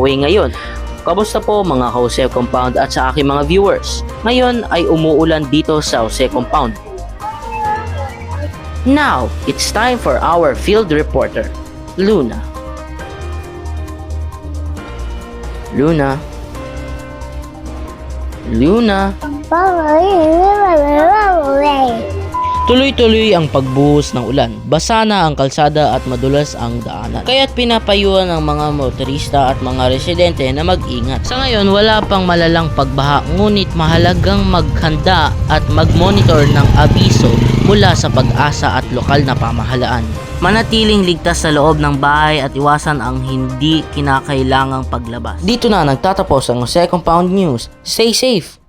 umuwi ngayon. Kamusta po mga Jose Compound at sa aking mga viewers? Ngayon ay umuulan dito sa Jose Compound. Now, it's time for our field reporter, Luna. Luna. Tuloy-tuloy ang pagbuhos ng ulan, basa na ang kalsada at madulas ang daanan. Kaya't pinapayuhan ng mga motorista at mga residente na mag-ingat. Sa ngayon, wala pang malalang pagbaha, ngunit mahalagang maghanda at mag-monitor ng abiso mula sa Pag-asa at lokal na pamahalaan. Manatiling ligtas sa loob ng bahay at iwasan ang hindi kinakailangang paglabas. Dito na nagtatapos ang Jose Compound News. Stay safe!